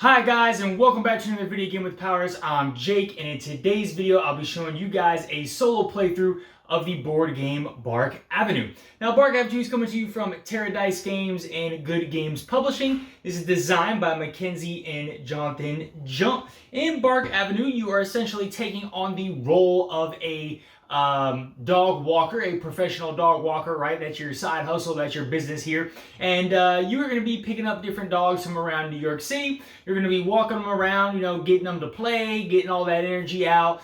Hi guys, and welcome back to another video game with Powers. I'm Jake, and in today's video I'll be showing you guys a solo playthrough of the board game Bark Avenue. Now Bark Avenue is coming to you from Terredice Games and Good Games Publishing. This is designed by Mackenzie and Jonathan Jungck. In Bark Avenue you are essentially taking on the role of a dog walker, a professional dog walker, right? That's your side hustle, that's your business here. And you are going to be picking up different dogs from around New York City. You're going to be walking them around, getting them to play, getting all that energy out,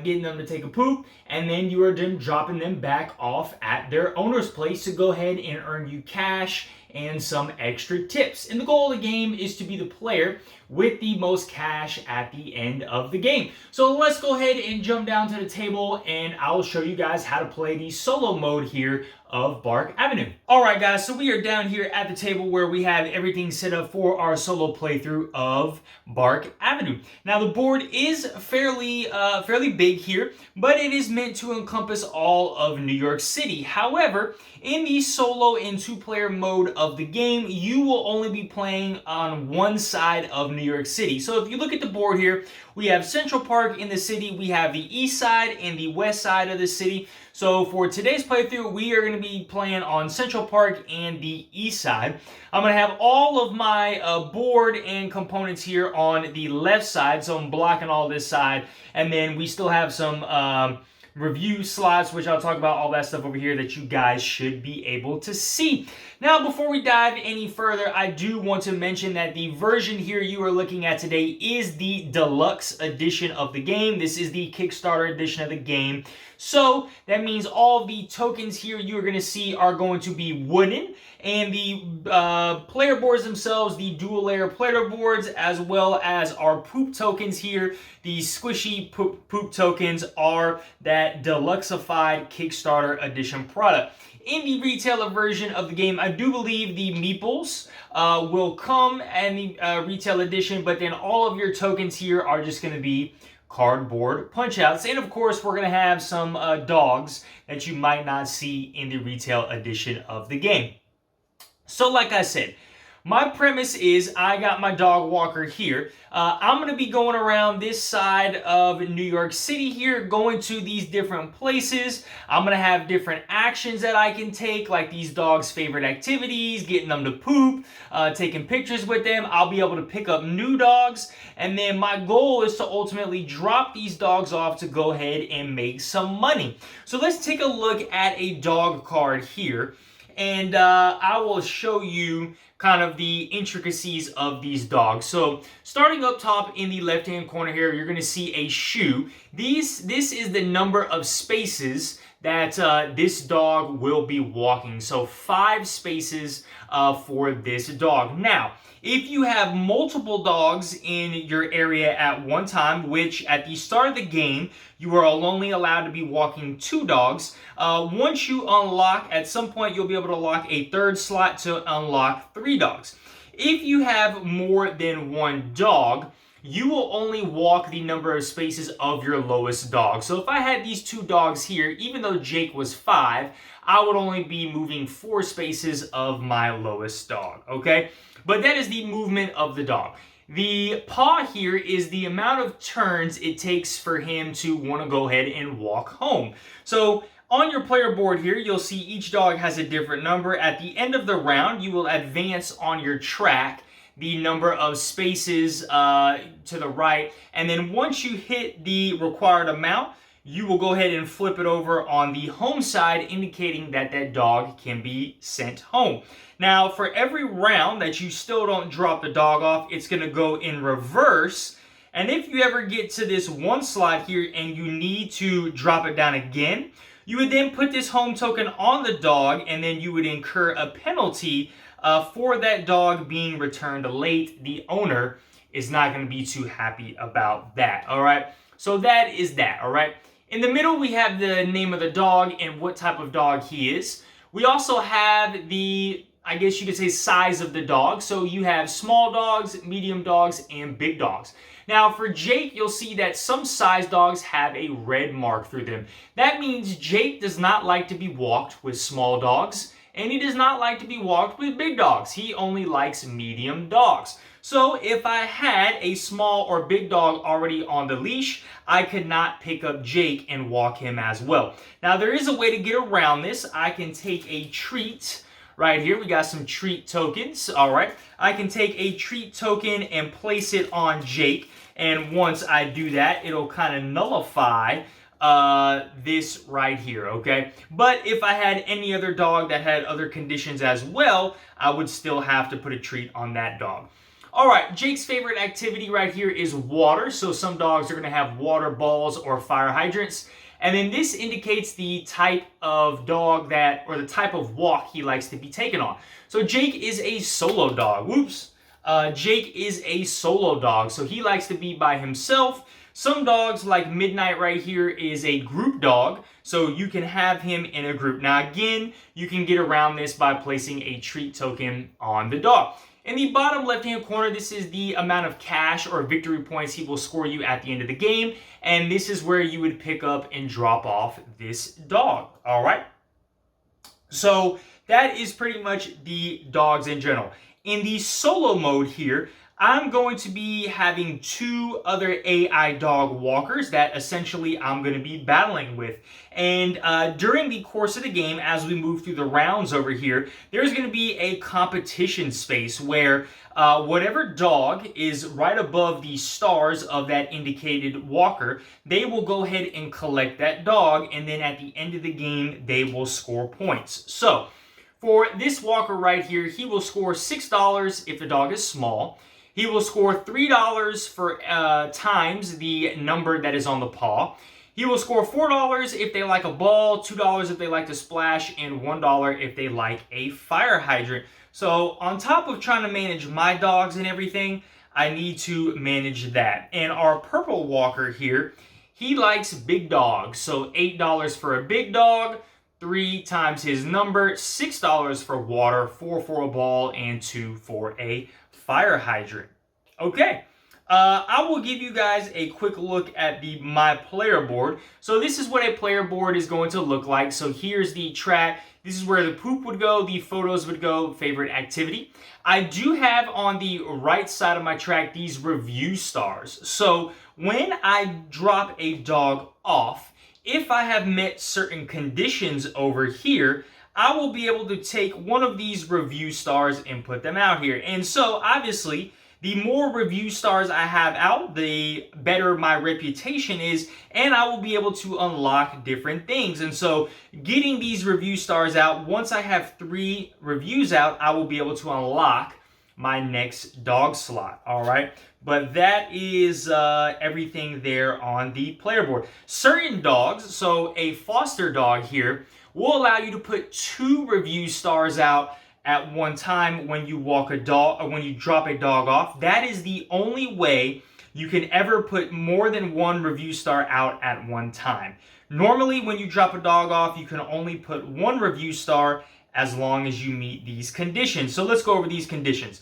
getting them to take a poop, and then you are then dropping them back off at their owner's place to go ahead and earn you cash and some extra tips. And the goal of the game is to be the player with the most cash at the end of the game. So let's go ahead and jump down to the table and I'll show you guys how to play the solo mode here of Bark Avenue. Alright guys, so we are down here at the table where we have everything set up for our solo playthrough of Bark Avenue. Now the board is fairly big here, but it is meant to encompass all of New York City. However, in the solo and two-player mode of the game, you will only be playing on one side of New York City. So if you look at the board here, we have Central Park in the city, we have the east side and the west side of the city. So for today's playthrough, we are going to be playing on Central Park and the east side. I'm going to have all of my board and components here on the left side, so I'm blocking all this side. And then we still have some review slots, which I'll talk about all that stuff over here that you guys should be able to see. Now, before we dive any further, I do want to mention that the version here you are looking at today is the Deluxe edition of the game. This is the Kickstarter edition of the game. So that means all the tokens here you are going to see are going to be wooden, and the player boards themselves, the dual layer player boards, as well as our poop tokens here, the squishy poop tokens, are that Deluxeified Kickstarter edition product. In the retailer version of the game, I do believe the meeples will come in the retail edition, but then all of your tokens here are just going to be cardboard punch-outs. And of course, we're going to have some dogs that you might not see in the retail edition of the game. So like I said, my premise is I got my dog walker here. I'm going to be going around this side of New York City here, going to these different places. I'm going to have different actions that I can take, like these dogs' favorite activities, getting them to poop, taking pictures with them. I'll be able to pick up new dogs, and then my goal is to ultimately drop these dogs off to go ahead and make some money. So let's take a look at a dog card here, and I will show you kind of the intricacies of these dogs. So starting up top in the left hand corner here, you're going to see a shoe. This is the number of spaces that this dog will be walking. So 5 spaces for this dog. Now, if you have multiple dogs in your area at one time, which at the start of the game, you are only allowed to be walking 2 dogs. Once you unlock, at some point, you'll be able to lock a 3rd slot to unlock 3 dogs. If you have more than 1 dog, you will only walk the number of spaces of your lowest dog. So if I had these 2 dogs here, even though Jake was 5, I would only be moving 4 spaces of my lowest dog, okay? But that is the movement of the dog. The paw here is the amount of turns it takes for him to want to go ahead and walk home. So on your player board here, you'll see each dog has a different number. At the end of the round, you will advance on your track the number of spaces to the right. And then once you hit the required amount, you will go ahead and flip it over on the home side, indicating that that dog can be sent home. Now, for every round that you still don't drop the dog off, it's going to go in reverse. And if you ever get to this 1 slot here and you need to drop it down again, you would then put this home token on the dog, and then you would incur a penalty for that dog being returned late. The owner is not going to be too happy about that, all right? So that is that, all right? In the middle, we have the name of the dog and what type of dog he is. We also have the, I guess you could say, size of the dog. So you have small dogs, medium dogs, and big dogs. Now for Jake, you'll see that some size dogs have a red mark through them. That means Jake does not like to be walked with small dogs, and he does not like to be walked with big dogs. He only likes medium dogs. So if I had a small or big dog already on the leash, I could not pick up Jake and walk him as well. Now there is a way to get around this. I can take a treat right here. We got some treat tokens. All right. I can take a treat token and place it on Jake. And once I do that, it'll kind of nullify this right here, okay? But if I had any other dog that had other conditions as well, I would still have to put a treat on that dog. All right, Jake's favorite activity right here is water. So some dogs are going to have water balls or fire hydrants. And then this indicates the type of dog that, or the type of walk he likes to be taken on. So Jake is a solo dog. Whoops. Jake is a solo dog, so he likes to be by himself. Some dogs, like Midnight right here, is a group dog, so you can have him in a group. Now again, you can get around this by placing a treat token on the dog. In the bottom left-hand corner, this is the amount of cash or victory points he will score you at the end of the game, and this is where you would pick up and drop off this dog, all right? So that is pretty much the dogs in general. In the solo mode here, I'm going to be having two other AI dog walkers that essentially I'm going to be battling with. And during the course of the game, as we move through the rounds over here, there's going to be a competition space where whatever dog is right above the stars of that indicated walker, they will go ahead and collect that dog, and then at the end of the game, they will score points. So for this walker right here, he will score $6 if the dog is small. He will score $3 for times the number that is on the paw. He will score $4 if they like a ball, $2 if they like to splash, and $1 if they like a fire hydrant. So on top of trying to manage my dogs and everything, I need to manage that. And our purple walker here, he likes big dogs. So $8 for a big dog, 3 times his number, $6 for water, 4 for a ball, and 2 for a fire hydrant. Okay, I will give you guys a quick look at my player board. So this is what a player board is going to look like. So here's the track. This is where the poop would go, the photos would go, favorite activity. I do have on the right side of my track these review stars. So when I drop a dog off, if I have met certain conditions over here, I will be able to take one of these review stars and put them out here. And so obviously, the more review stars I have out, the better my reputation is, and I will be able to unlock different things. And so getting these review stars out, once I have 3 reviews out, I will be able to unlock my next dog slot, all right? But that is everything there on the player board. Certain dogs, so a foster dog here, will allow you to put 2 review stars out at one time when you walk a dog, or when you drop a dog off. That is the only way you can ever put more than 1 review star out at one time. Normally, when you drop a dog off, you can only put 1 review star as long as you meet these conditions. So let's go over these conditions.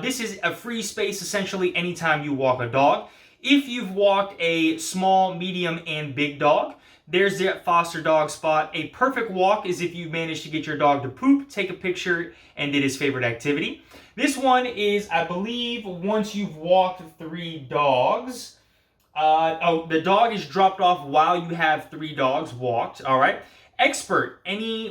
This is a free space essentially anytime you walk a dog. If you've walked a small, medium, and big dog, there's that foster dog spot. A perfect walk is if you manage to get your dog to poop, take a picture, and did his favorite activity. This one is, I believe, once you've walked 3 dogs. The dog is dropped off while you have 3 dogs walked, all right? Expert,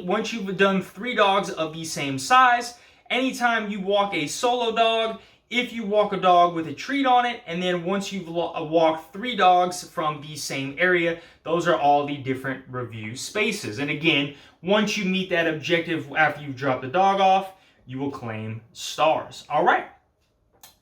once you've done 3 dogs of the same size, anytime you walk a solo dog, if you walk a dog with a treat on it, and then once you've walked 3 dogs from the same area, those are all the different review spaces. And again, once you meet that objective after you've dropped the dog off, you will claim stars. All right.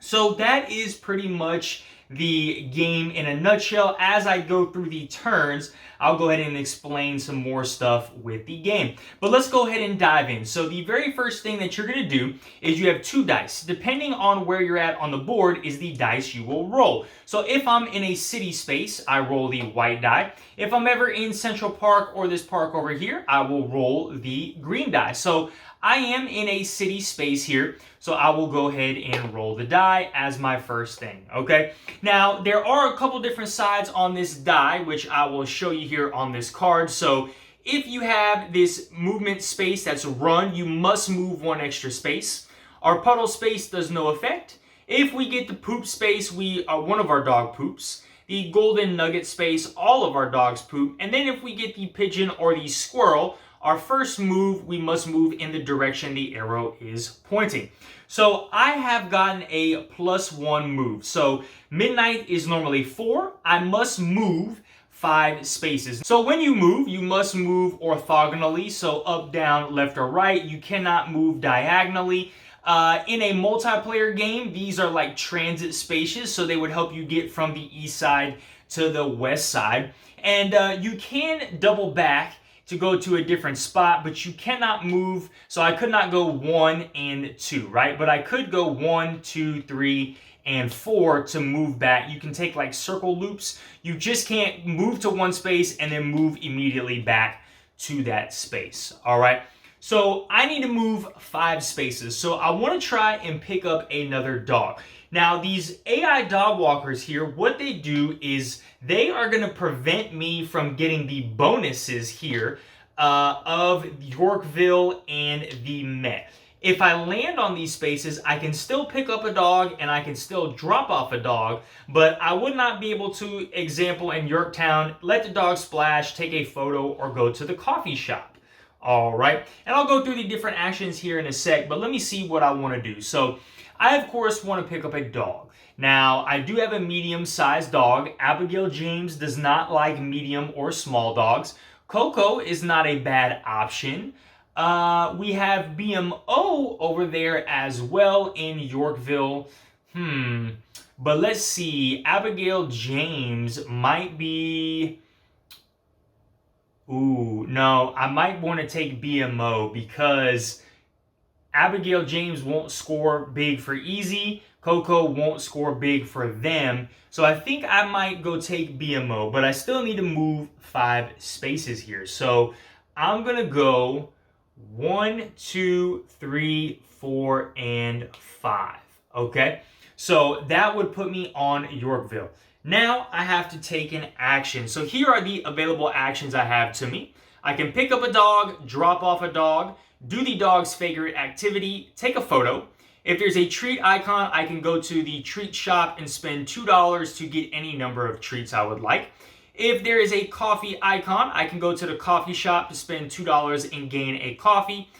So that is pretty much the game in a nutshell. As I go through the turns, I'll go ahead and explain some more stuff with the game. But let's go ahead and dive in. So the very first thing that you're going to do is you have 2 dice. Depending on where you're at on the board is the dice you will roll. So if I'm in a city space, I roll the white die. If I'm ever in Central Park or this park over here, I will roll the green die. So I am in a city space here, so I will go ahead and roll the die as my first thing, okay? Now, there are a couple different sides on this die, which I will show you here on this card. So if you have this movement space that's run, you must move 1 extra space. Our puddle space does no effect. If we get the poop space, one of our dog poops. The golden nugget space, all of our dogs poop. And then if we get the pigeon or the squirrel, our first move, we must move in the direction the arrow is pointing. So I have gotten a +1 move. So midnight is normally 4. I must move 5 spaces. So when you must move orthogonally. So up, down, left, or right. You cannot move diagonally. In a multiplayer game, these are like transit spaces, so they would help you get from the east side to the west side. And you can double back to go to a different spot, but you cannot move. So I could not go 1 and 2, right? But I could go 1, 2, 3, and 4 to move back. You can take like circle loops. You just can't move to one space and then move immediately back to that space, all right? So I need to move 5 spaces. So I want to try and pick up another dog. Now these AI dog walkers here, what they do is they are going to prevent me from getting the bonuses here of Yorkville and the Met. If I land on these spaces, I can still pick up a dog and I can still drop off a dog, but I would not be able to, example in Yorktown, let the dog splash, take a photo, or go to the coffee shop. All right, and I'll go through the different actions here in a sec, but let me see what I want to do. So I, of course, want to pick up a dog. Now, I do have a medium-sized dog. Abigail James does not like medium or small dogs. Coco is not a bad option. We have BMO over there as well in Yorkville. But let's see. Abigail James might be... Ooh, no, I might want to take BMO because Abigail James won't score big for easy. Coco won't score big for them. So I think I might go take BMO, but I still need to move 5 spaces here. So I'm going to go 1, 2, 3, 4, and 5. Okay, so that would put me on Yorkville. Now I have to take an action. So here are the available actions I have to me. I can pick up a dog, drop off a dog, do the dog's favorite activity, take a photo. If there's a treat icon, I can go to the treat shop and spend $2 to get any number of treats I would like. If there is a coffee icon, I can go to the coffee shop to spend $2 and gain a coffee.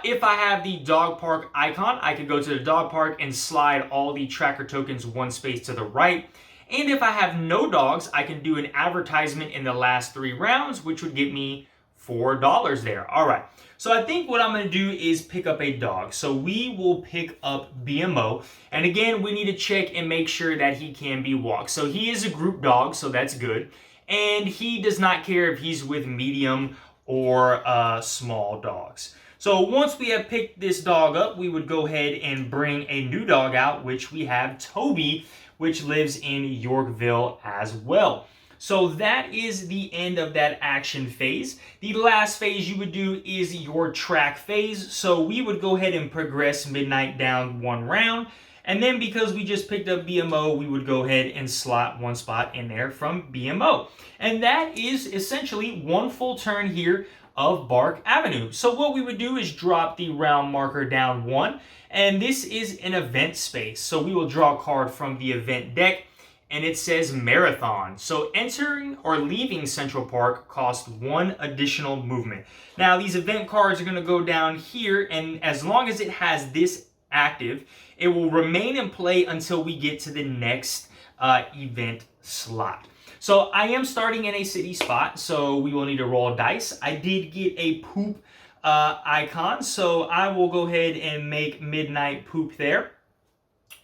If I have the dog park icon, I can go to the dog park and slide all the tracker tokens 1 space to the right. And if I have no dogs, I can do an advertisement in the last 3 rounds, which would get me $4 there. All right. So I think what I'm going to do is pick up a dog. So we will pick up BMO. And again, we need to check and make sure that he can be walked. So he is a group dog, so that's good. And he does not care if he's with medium or small dogs. So once we have picked this dog up, we would go ahead and bring a new dog out, which we have Toby, which lives in Yorkville as well. So that is the end of that action phase. The last phase you would do is your track phase. So we would go ahead and progress Midnight down 1 round. And then because we just picked up BMO, we would go ahead and slot 1 spot in there from BMO. And that is essentially 1 full turn here of Bark Avenue. So what we would do is drop the round marker down 1. And this is an event space. So we will draw a card from the event deck. And it says Marathon. So entering or leaving Central Park costs 1 additional movement. Now these event cards are going to go down here, and as long as it has this active, it will remain in play until we get to the next event slot. So I am starting in a city spot, so we will need to roll dice. I did get a poop icon, so I will go ahead and make Midnight poop there.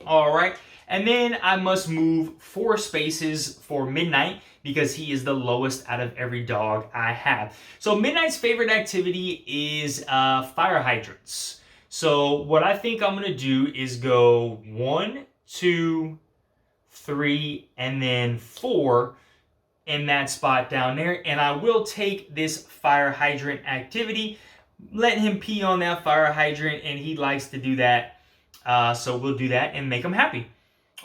All right. And then I must move 4 spaces for Midnight because he is the lowest out of every dog I have. So Midnight's favorite activity is fire hydrants. So what I think I'm going to do is go 1, 2, 3, and then 4 in that spot down there. And I will take this fire hydrant activity, let him pee on that fire hydrant, and he likes to do that. So we'll do that and make him happy.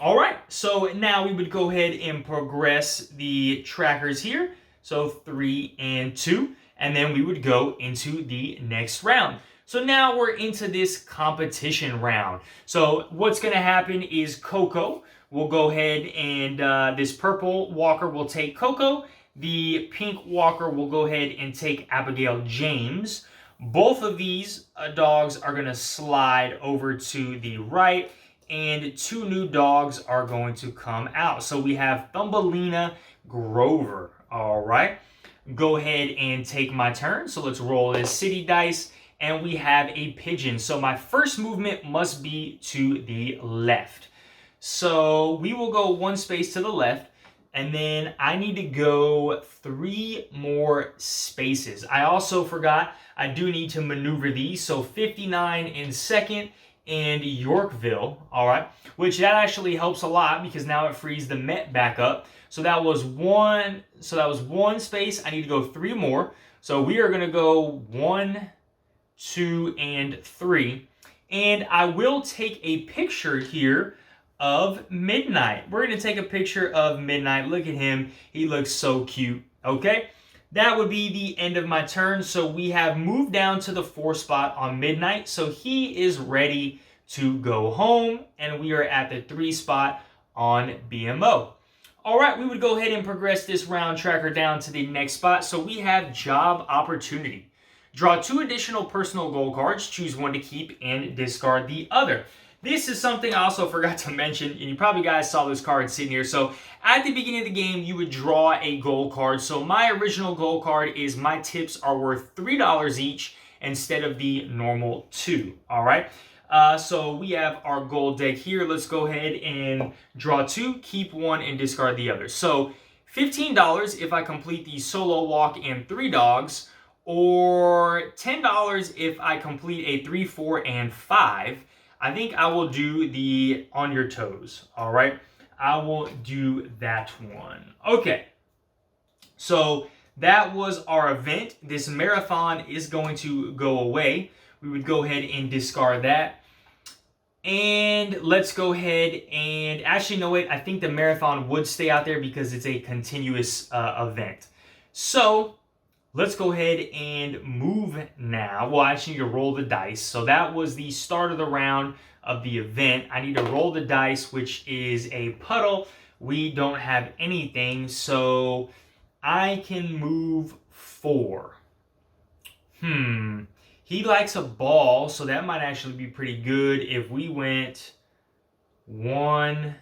All right, so now we would go ahead and progress the trackers here. So 3 and 2, and then we would go into the next round. So now we're into this competition round. So what's going to happen is Coco will go ahead and this purple walker will take Coco. The pink walker will go ahead and take Abigail James. Both of these dogs are going to slide over to the right, and two new dogs are going to come out. So we have Thumbelina Grover. All right. Go ahead and take my turn. So let's roll this city dice. And we have a pigeon. So my first movement must be to the left. So we will go one space to the left. And then I need to go 3 more spaces. I also forgot I do need to maneuver these. So 59 in second and Yorkville. All right. Which that actually helps a lot because now it frees the Met back up. So that was one. So that was one space. I need to go 3 more. So we are going to go 1, 2, and 3. And I will take a picture here of Midnight. We're going to take a picture of Midnight. Look at him. He looks so cute. Okay. That would be the end of my turn. So we have moved down to the 4 spot on Midnight. So he is ready to go home. And we are at the 3 spot on BMO. All right, we would go ahead and progress this round tracker down to the next spot. So we have Job Opportunity. Draw 2 additional personal goal cards, choose one to keep, and discard the other. This is something I also forgot to mention, and you probably guys saw this card sitting here. So at the beginning of the game, you would draw a goal card. So my original goal card is my tips are worth $3 each instead of the normal 2. All right. So we have our gold deck here. Let's go ahead and draw 2, keep 1, and discard the other. So $15 if I complete the solo walk and 3 dogs, or $10 if I complete a 3, 4, and 5. I think I will do the on your toes. All right. I will do that one. Okay. So that was our event. This marathon is going to go away. We would go ahead and discard that. And let's go ahead and actually, no, wait, I think the marathon would stay out there because it's a continuous event. So let's go ahead and move now. Well, I actually need to roll the dice. So that was the start of the round of the event. I need to roll the dice, which is a puddle. We don't have anything, so I can move 4. He likes a ball, so that might actually be pretty good if we went 1,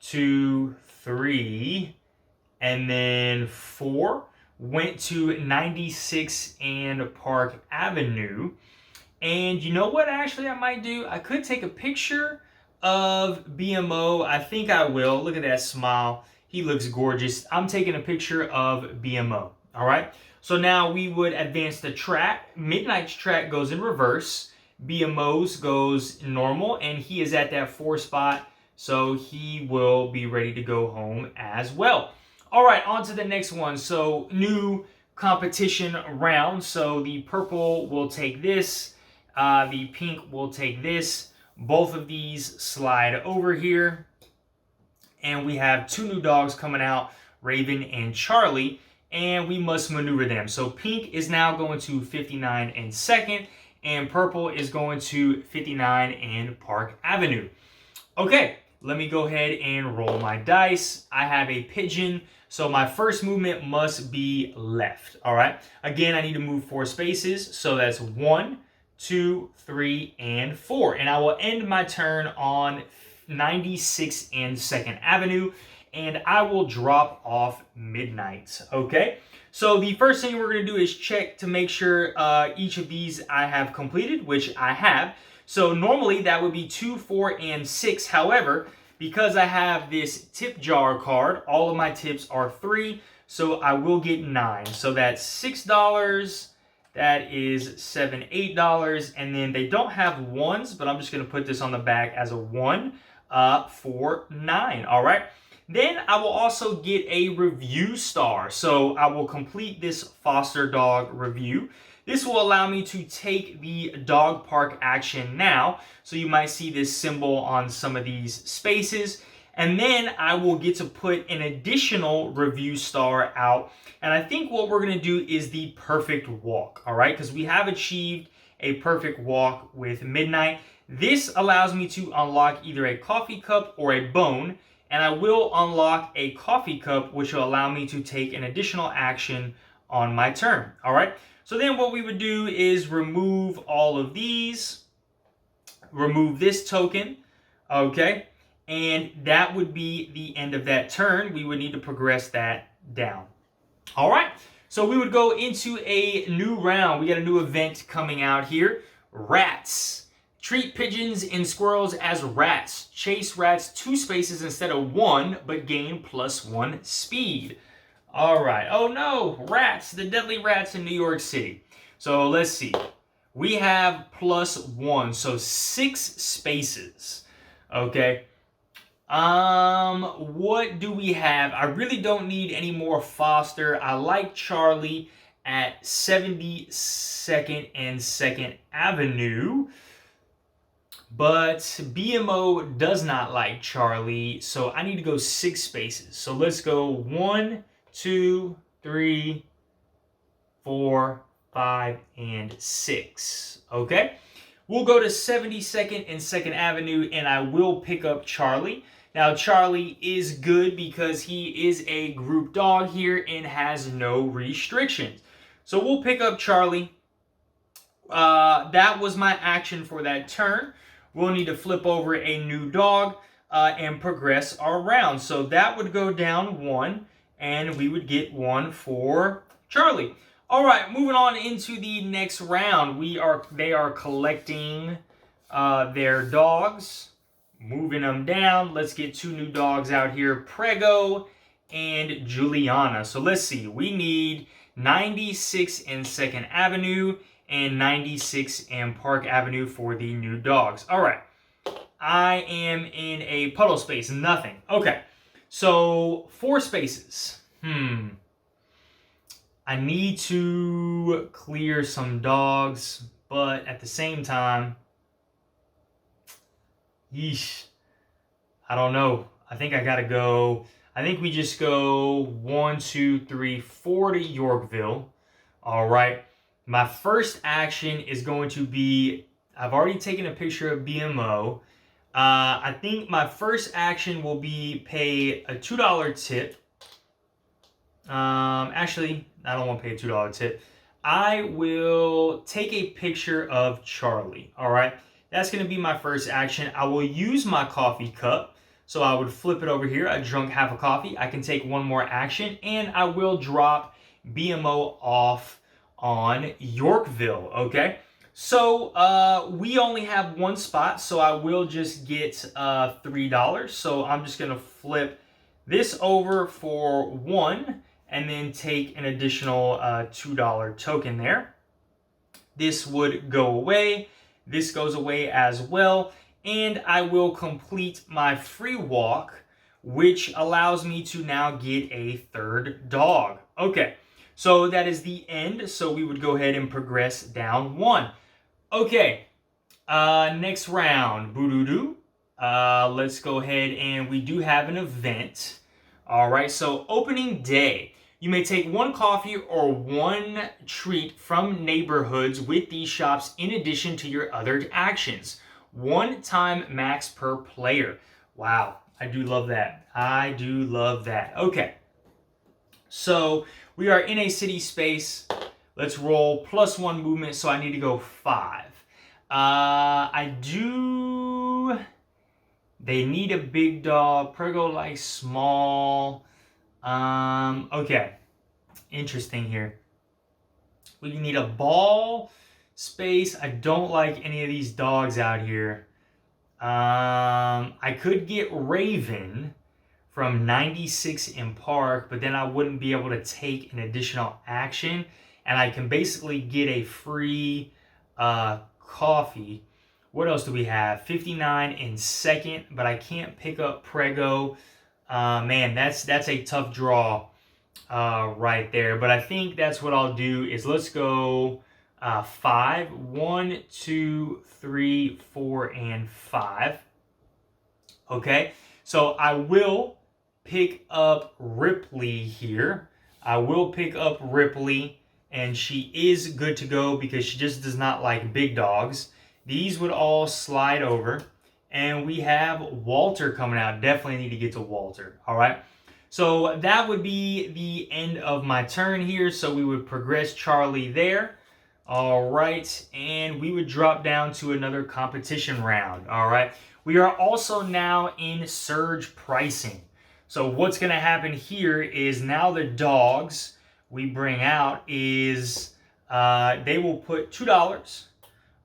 2, 3, and then 4. Went to 96 and Park Avenue. And you know what actually I might do? I could take a picture of BMO. I think I will. Look at that smile. He looks gorgeous. I'm taking a picture of BMO. All right. So now we would advance the track. Midnight's track goes in reverse. BMO's goes normal, and he is at that 4 spot, so he will be ready to go home as well. All right, on to the next one. So new competition round. So the purple will take this. The pink will take this. Both of these slide over here. And we have 2 new dogs coming out, Raven and Charlie. And we must maneuver them. So pink is now going to 59 and second, and purple is going to 59 and Park Avenue. Okay, let me go ahead and roll my dice. I have a pigeon, so my first movement must be left. All right, again, I need to move 4 spaces, so that's 1, 2, 3, and 4. And I will end my turn on 96 and 2nd Avenue. And I will drop off Midnight. Okay, so the first thing we're going to do is check to make sure each of these I have completed, which I have. So normally that would be 2, 4, and 6. However, because I have this tip jar card, all of my tips are 3, so I will get 9. So that's $6. That is $7, $8, and then they don't have ones, but I'm just going to put this on the back as a 1 for 9. All right. Then I will also get a review star. So I will complete this foster dog review. This will allow me to take the dog park action now. So you might see this symbol on some of these spaces. And then I will get to put an additional review star out. And I think what we're going to do is the perfect walk. All right. Because we have achieved a perfect walk with Midnight. This allows me to unlock either a coffee cup or a bone, and I will unlock a coffee cup, which will allow me to take an additional action on my turn. All right, so then what we would do is remove all of these, remove this token, okay, and that would be the end of that turn. We would need to progress that down. All right, so we would go into a new round. We got a new event coming out here. Rats. Treat pigeons and squirrels as rats. Chase rats 2 spaces instead of 1, but gain +1 speed. All right. Oh no, rats, the deadly rats in New York City. So let's see. We have +1, so 6 spaces. Okay. What do we have? I really don't need any more Foster. I like Charlie at 72nd and 2nd Avenue. But BMO does not like Charlie, so I need to go 6 spaces. So let's go 1, 2, 3, 4, 5, and 6. Okay? We'll go to 72nd and 2nd Avenue, and I will pick up Charlie. Now, Charlie is good because he is a group dog here and has no restrictions. So we'll pick up Charlie. That was my action for that turn. We'll need to flip over a new dog and progress our round. So that would go down 1, and we would get 1 for Charlie. All right, moving on into the next round. They are collecting their dogs, moving them down. Let's get 2 new dogs out here, Prego and Juliana. So let's see, we need 96 and 2nd Avenue and 96 and Park Avenue for the new dogs. All right, I am in a puddle space, nothing. Okay, so 4 spaces. I need to clear some dogs, but at the same time, yeesh, I don't know. I think I gotta go. I think we just go 1, 2, 3, 4 to Yorkville. All right. My first action is going to be, I've already taken a picture of BMO. I think my first action will be pay a $2 tip. Actually, I don't want to pay a $2 tip. I will take a picture of Charlie. All right. That's going to be my first action. I will use my coffee cup. So I would flip it over here. I drunk half a coffee. I can take 1 more action, and I will drop BMO off on Yorkville. Okay. So we only have 1 spot, so I will just get $3. So I'm just going to flip this over for 1 and then take an additional $2 token there. This would go away. This goes away as well. And I will complete my free walk, which allows me to now get a 3rd dog. Okay, so that is the end. So we would go ahead and progress down 1. Okay, next round. Boo-doo-doo. Let's go ahead and we do have an event. All right, so opening day. You may take 1 coffee or 1 treat from neighborhoods with these shops in addition to your other actions. 1 time max per player. Wow, I do love that. I do love that. Okay, so we are in a city space. Let's roll +1 movement, so I need to go 5. They need a big dog. Prego likes small. Okay, interesting here. We need a ball space. I don't like any of these dogs out here. I could get Raven from 96 in Park, but then I wouldn't be able to take an additional action, and I can basically get a free coffee. What else do we have? 59 in 2nd, but I can't pick up Prego. Man, that's a tough draw right there. But I think that's what I'll do is let's go 5. 1, 2, 3, 4, and 5. Okay, so I will pick up Ripley here. I will pick up Ripley, and she is good to go because she just does not like big dogs. These would all slide over. And we have Walter coming out. Definitely need to get to Walter. All right. So that would be the end of my turn here. So we would progress Charlie there. All right. And we would drop down to another competition round. All right. We are also now in surge pricing. So what's going to happen here is now the dogs we bring out is they will put $2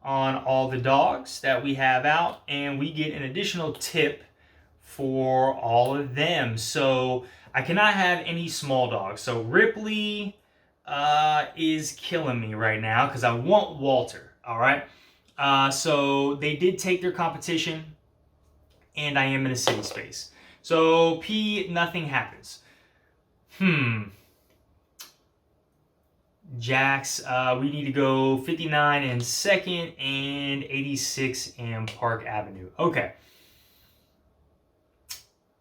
on all the dogs that we have out, and we get an additional tip for all of them. So I cannot have any small dogs. So Ripley is killing me right now because I want Walter. All right. So they did take their competition, and I am in a city space. So P, nothing happens. Jax, we need to go 59 in 2nd and 86 in Park Avenue. Okay.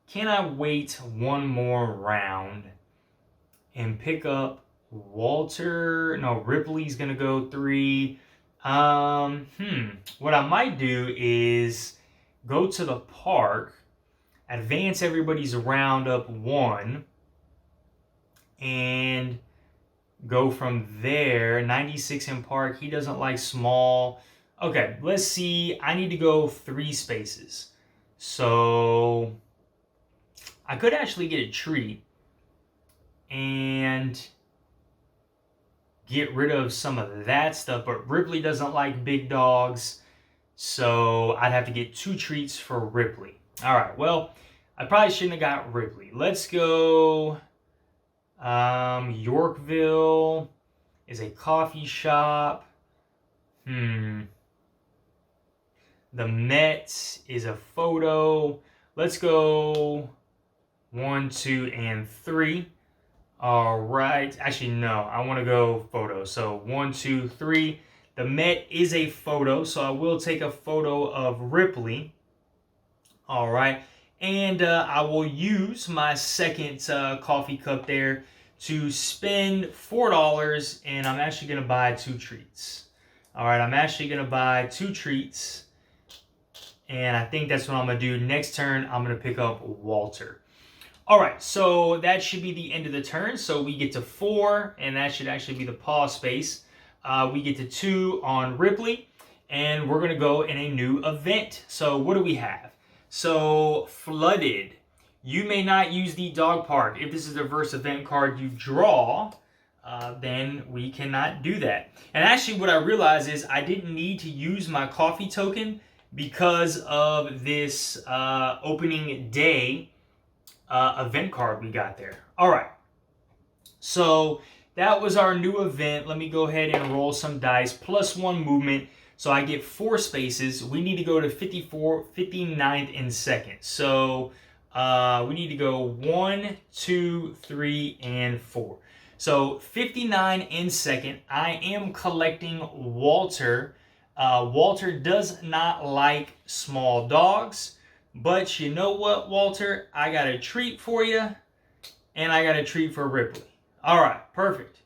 Can I wait one more round and pick up Walter? No, Ripley's going to go 3. What I might do is go to the park, advance everybody's round up 1, and go from there. 96 in Park. He doesn't like small. Okay, let's see. I need to go 3 spaces. So I could actually get a treat and get rid of some of that stuff. But Ripley doesn't like big dogs. So I'd have to get 2 treats for Ripley. All right, well, I probably shouldn't have got Ripley. Let's go... Yorkville is a coffee shop. The Met is a photo. Let's go 1, 2, and 3. All right. Actually, no. I want to go photo. So 1, 2, 3. The Met is a photo, so I will take a photo of Ripley. All right. And I will use my second coffee cup there to spend $4, and I'm actually going to buy 2 treats. All right, I'm actually going to buy 2 treats, and I think that's what I'm going to do. Next turn, I'm going to pick up Walter. All right, so that should be the end of the turn. So we get to 4, and that should actually be the pause space. We get to 2 on Ripley, and we're going to go in a new event. So what do we have? So Flooded. You may not use the dog park. If this is the verse event card you draw, then we cannot do that. And actually what I realized is I didn't need to use my coffee token because of this opening day event card we got there. All right. So that was our new event. Let me go ahead and roll some dice. +1 movement. So I get 4 spaces. We need to go to 59th in 2nd. So we need to go 1, 2, 3, and 4. So 59 in 2nd. I am collecting Walter. Walter does not like small dogs. But you know what, Walter? I got a treat for you. And I got a treat for Ripley. All right, perfect.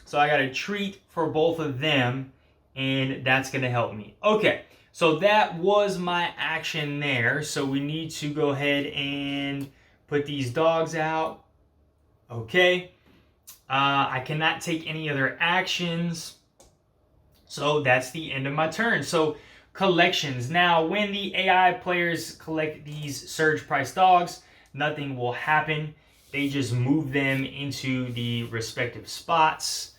So I got a treat for both of them. And that's going to help me. Okay, so that was my action there. So we need to go ahead and put these dogs out. Okay. I cannot take any other actions. So that's the end of my turn. So collections. Now, when the AI players collect these surge price dogs, nothing will happen. They just move them into the respective spots.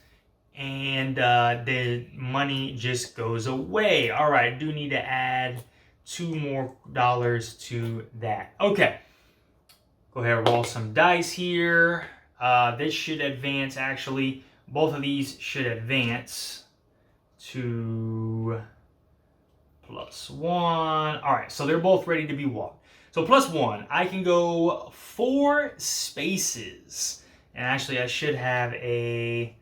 And the money just goes away. All right, I do need to add $2 more to that. Okay, go ahead and roll some dice here. This should advance, actually. Both of these should advance to +1. All right, so they're both ready to be walked. So +1, I can go 4 spaces. And actually, I should have a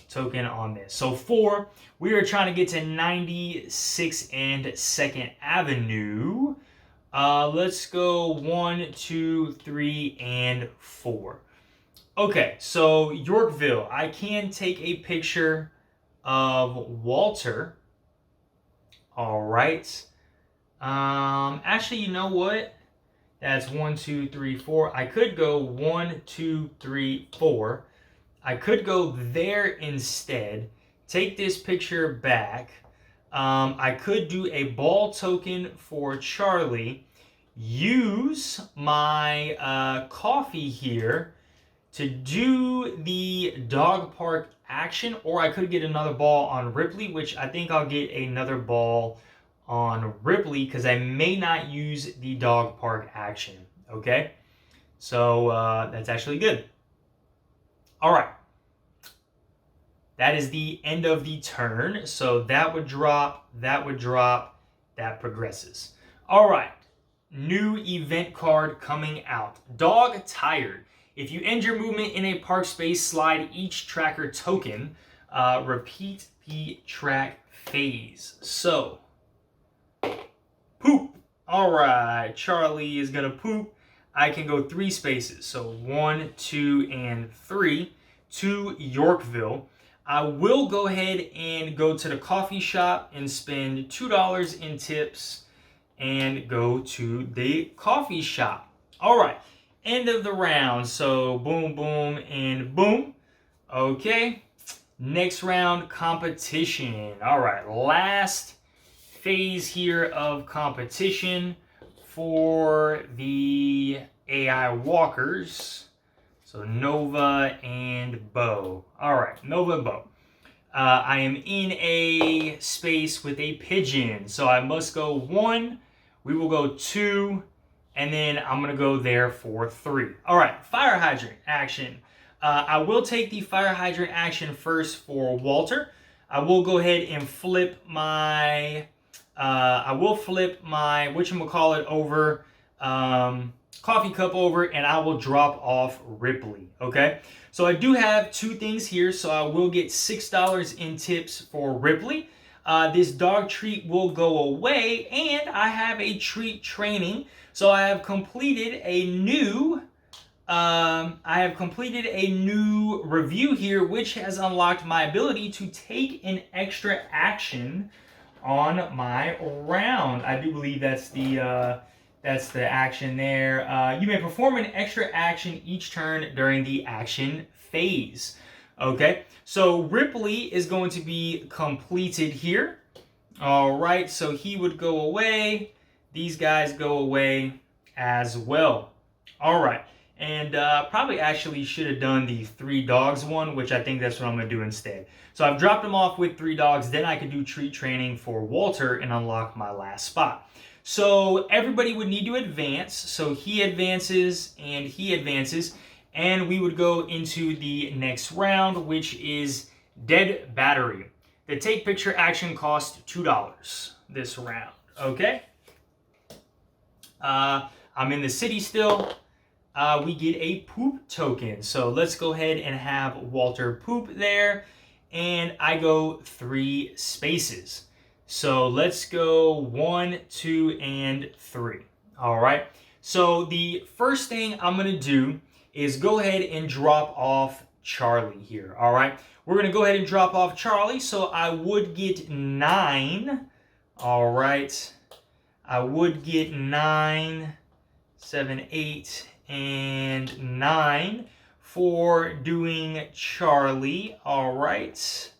token on this. So 4, we are trying to get to 96 and 2nd Avenue. Let's go 1, 2, 3, and 4. Okay, so Yorkville. I can take a picture of Walter. All right. Actually, you know what? That's 1, 2, 3, 4. I could go 1, 2, 3, 4. I could go there instead. Take this picture back. I could do a ball token for Charlie. Use my coffee here to do the dog park action, or I could get another ball on Ripley, which I think I'll get another ball on Ripley because I may not use the dog park action. Okay, so that's actually good. All right, that is the end of the turn. So that would drop, that would drop, that progresses. All right, new event card coming out. Dog tired. If you end your movement in a park space, slide each tracker token. Repeat the track phase. So, poop. All right, Charlie is gonna poop. I can go 3 spaces. So 1, 2, and 3 to Yorkville. I will go ahead and go to the coffee shop and spend $2 in tips and go to the coffee shop. All right, end of the round. So boom, boom, and boom. Okay, next round, competition. All right, last phase here of competition for the AI walkers. So Nova and Bo. All right, Nova and Bo. I am in a space with a pigeon, so I must go 1. We will go 2, and then I'm going to go there for 3. All right, fire hydrant action. I will take the fire hydrant action first for Walter. I will go ahead and flip my, whatchamacallit over, coffee cup over, and I will drop off Ripley, okay? So I do have 2 things here, so I will get $6 in tips for Ripley. This dog treat will go away, and I have a treat training. So I have completed a new review here, which has unlocked my ability to take an extra action on my round. I do believe that's the action there. You may perform an extra action each turn during the action phase. Okay, so Ripley is going to be completed here. All right, so he would go away. These guys go away as well. All right, and probably actually should have done the 3 dogs one, which I think that's what I'm going to do instead. So I've dropped them off with 3 dogs. Then I could do treat training for Walter and unlock my last spot. So everybody would need to advance. So he advances and he advances. And we would go into the next round, which is Dead Battery. The take picture action costs $2 this round. Okay? I'm in the city still. We get a poop token. So let's go ahead and have Walter poop there. And I go 3 spaces. So let's go 1, 2, and 3. All right. So the first thing I'm going to do is go ahead and drop off Charlie here. All right. We're going to go ahead and drop off Charlie. So I would get 9. All right. I would get 9, 7, 8, and 9 for doing Charlie. All right.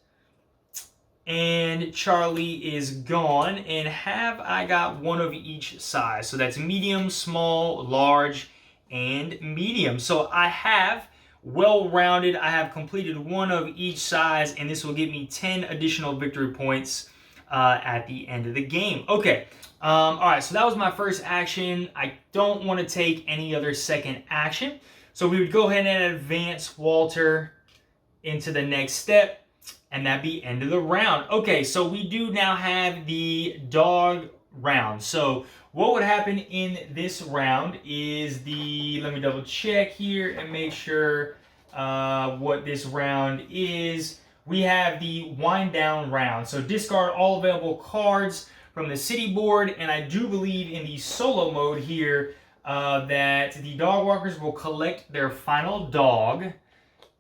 And Charlie is gone. And have I got one of each size? So that's medium, small, large, and medium. So I have well-rounded. I have completed one of each size, and this will give me 10 additional victory points at the end of the game. Okay. All right. So that was my first action. I don't want to take any other second action. So we would go ahead and advance Walter into the next step, and that'd be end of the round. Okay. So we do now have the dog round. So what would happen in this round is let me double check here and make sure what this round is. We have the wind down round. So discard all available cards from the city board, and I do believe in the solo mode here, that the dog walkers will collect their final dog,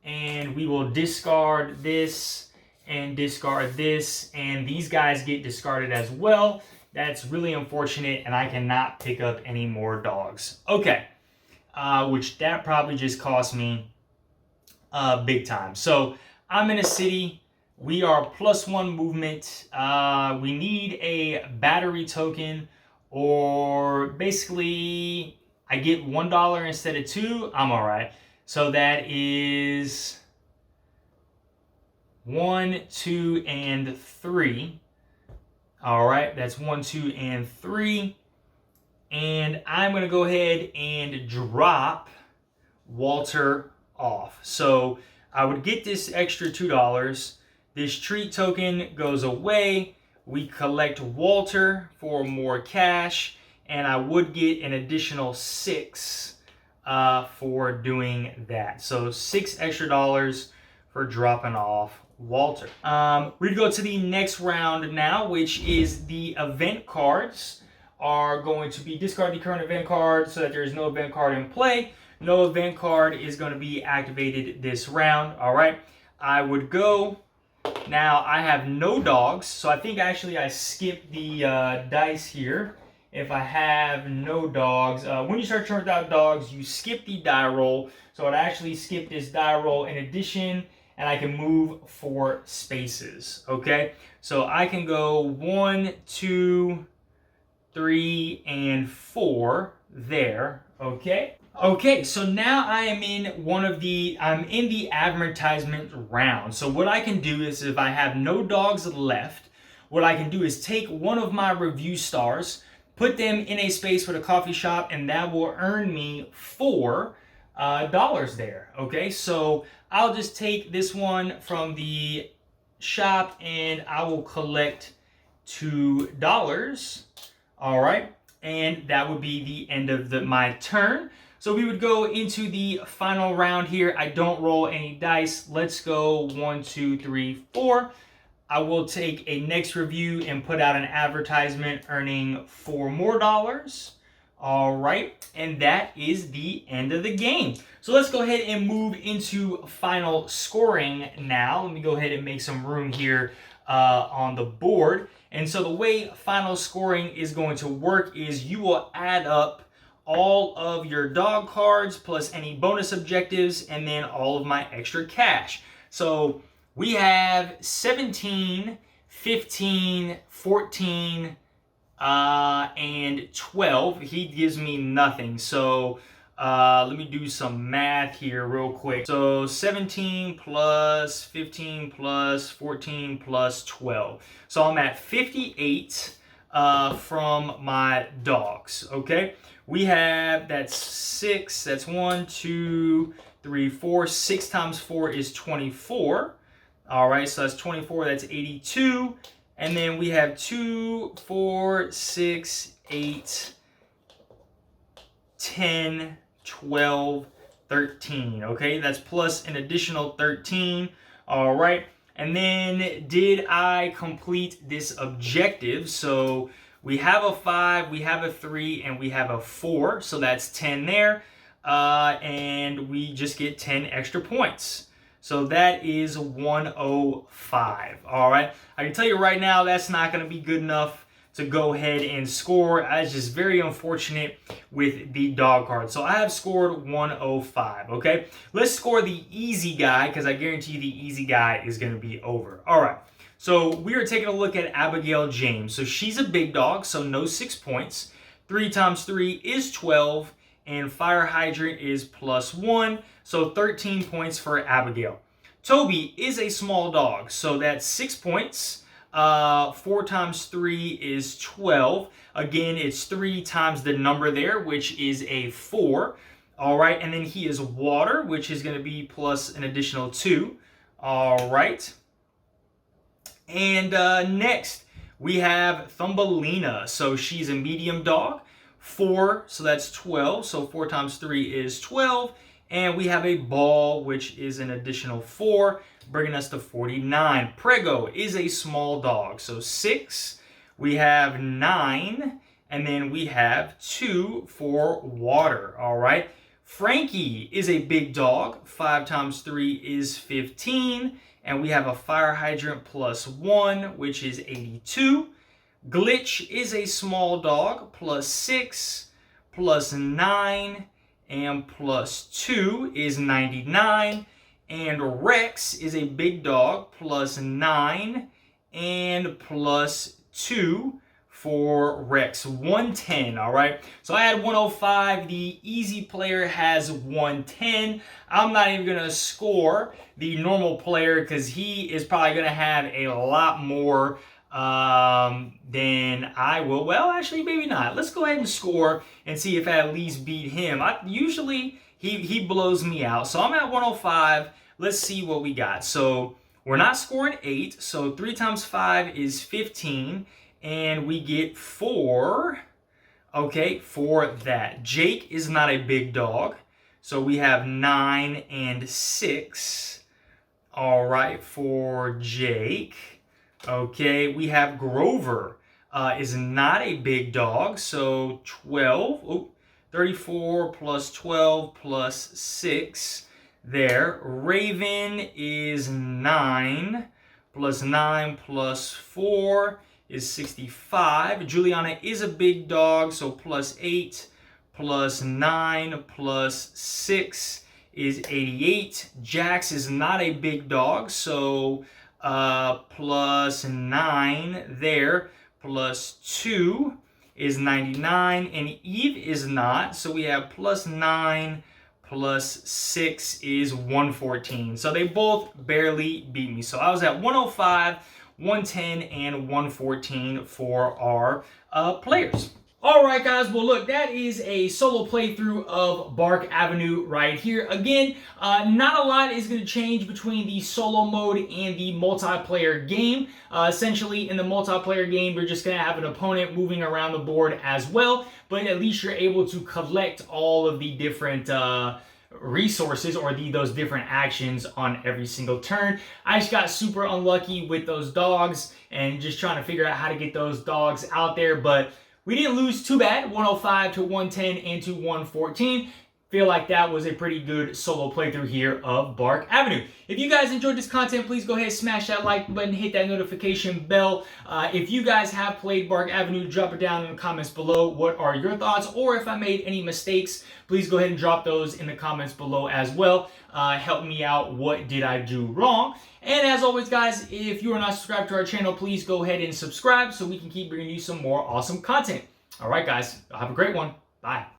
and we will discard this and discard this, and these guys get discarded as well. That's really unfortunate, and I cannot pick up any more dogs. Okay, which that probably just cost me big time. So I'm in a city. We are +1 movement. We need a battery token, or basically I get $1 instead of 2. I'm all right. So that is 1, 2, and 3. All right, that's 1, 2, and 3. And I'm going to go ahead and drop Walter off. So I would get this extra $2. This treat token goes away. We collect Walter for more cash, and I would get an additional 6 for doing that. So $6 extra for dropping off Walter. We go to the next round now, which is the event cards are going to be discard the current event card so that there is no event card in play. No event card is going to be activated this round. All right, I would go. Now I have no dogs, so I think actually I skipped the dice here. If I have no dogs, when you start turning without dogs, you skip the die roll. So I'd actually skip this die roll in addition, and I can move 4 spaces. Okay, so I can go 1, 2, 3, and 4 there. Okay. Okay, so now I am in I'm in the advertisement round. So what I can do is, if I have no dogs left, what I can do is take one of my review stars, put them in a space with a coffee shop, and that will earn me $4 there. Okay, so I'll just take this one from the shop and I will collect $2. All right, and that would be the end of my turn. So we would go into the final round here. I don't roll any dice. Let's go 1, 2, 3, 4. I will take a next review and put out an advertisement earning $4 more. All right, and that is the end of the game. So let's go ahead and move into final scoring now. Let me go ahead and make some room here on the board. And so the way final scoring is going to work is you will add up all of your dog cards plus any bonus objectives and then all of my extra cash. So we have 17, 15, 14, and 12. He gives me nothing. So let me do some math here real quick. So 17 plus 15 plus 14 plus 12. So I'm at 58 from my dogs. Okay. We have, that's 6. That's 1, 2, 3, 4. 6 times 4 is 24. All right, so that's 24. That's 82. And then we have 2, 4, 6, 8, 10, 12, 13. Okay, that's plus an additional 13. All right. And then did I complete this objective? So we have a 5, we have a 3, and we have a 4. So that's 10 there. And we just get 10 extra points. So that is 105. All right. I can tell you right now, that's not going to be good enough to go ahead and score. That's just very unfortunate with the dog card. So I have scored 105. Okay. Let's score the easy guy, because I guarantee you the easy guy is going to be over. All right. So we are taking a look at Abigail James. So she's a big dog, so no 6 points. 3 times 3 is 12, and Fire Hydrant is +1, so 13 points for Abigail. Toby is a small dog, so that's 6 points. 4 times 3 is 12. Again, it's 3 times the number there, which is a 4. All right, and then he is water, which is going to be plus an additional 2. All right. And next, we have Thumbelina. So she's a medium dog. 4, so that's 12. So 4 times 3 is 12. And we have a ball, which is an additional 4, bringing us to 49. Prego is a small dog. So 6. We have 9. And then we have 2 for water, all right? Frankie is a big dog. 5 times 3 is 15. And we have a fire hydrant plus 1, which is 82. Glitch is a small dog. Plus 6, plus 9, and plus 2 is 99. And Rex is a big dog. Plus 9 and plus 2 for Rex. 110, all right? So I had 105. The easy player has 110. I'm not even going to score the normal player because he is probably going to have a lot more than I will. Well, actually, maybe not. Let's go ahead and score and see if I at least beat him. Usually, he blows me out. So I'm at 105. Let's see what we got. So we're not scoring 8. So 3 times 5 is 15. And we get 4, okay, for that. Jake is not a big dog. So we have 9 and 6. All right, for Jake. Okay, we have Grover is not a big dog. So 12, 34 plus 12 plus 6 there. Raven is 9 plus 9 plus 4 is 65. Juliana is a big dog, so plus 8 plus 9 plus 6 is 88. Jax is not a big dog, so plus 9 there, plus 2 is 99. And Eve is not, so we have plus 9 plus 6 is 114. So they both barely beat me. So I was at 105, 110, and 114 for our players. All right, guys. Well, look, that is a solo playthrough of Bark Avenue right here. Again, not a lot is going to change between the solo mode and the multiplayer game. Essentially, in the multiplayer game, you're just going to have an opponent moving around the board as well, but at least you're able to collect all of the different resources or those different actions on every single turn. I just got super unlucky with those dogs and just trying to figure out how to get those dogs out there, but we didn't lose too bad, 105 to 110 and to 114. Feel like that was a pretty good solo playthrough here of Bark Avenue. If you guys enjoyed this content, please go ahead and smash that like button, hit that notification bell. If you guys have played Bark Avenue, drop it down in the comments below. What are your thoughts? Or if I made any mistakes, please go ahead and drop those in the comments below as well. Help me out. What did I do wrong? And as always, guys, if you are not subscribed to our channel, please go ahead and subscribe so we can keep bringing you some more awesome content. All right, guys, have a great one. Bye.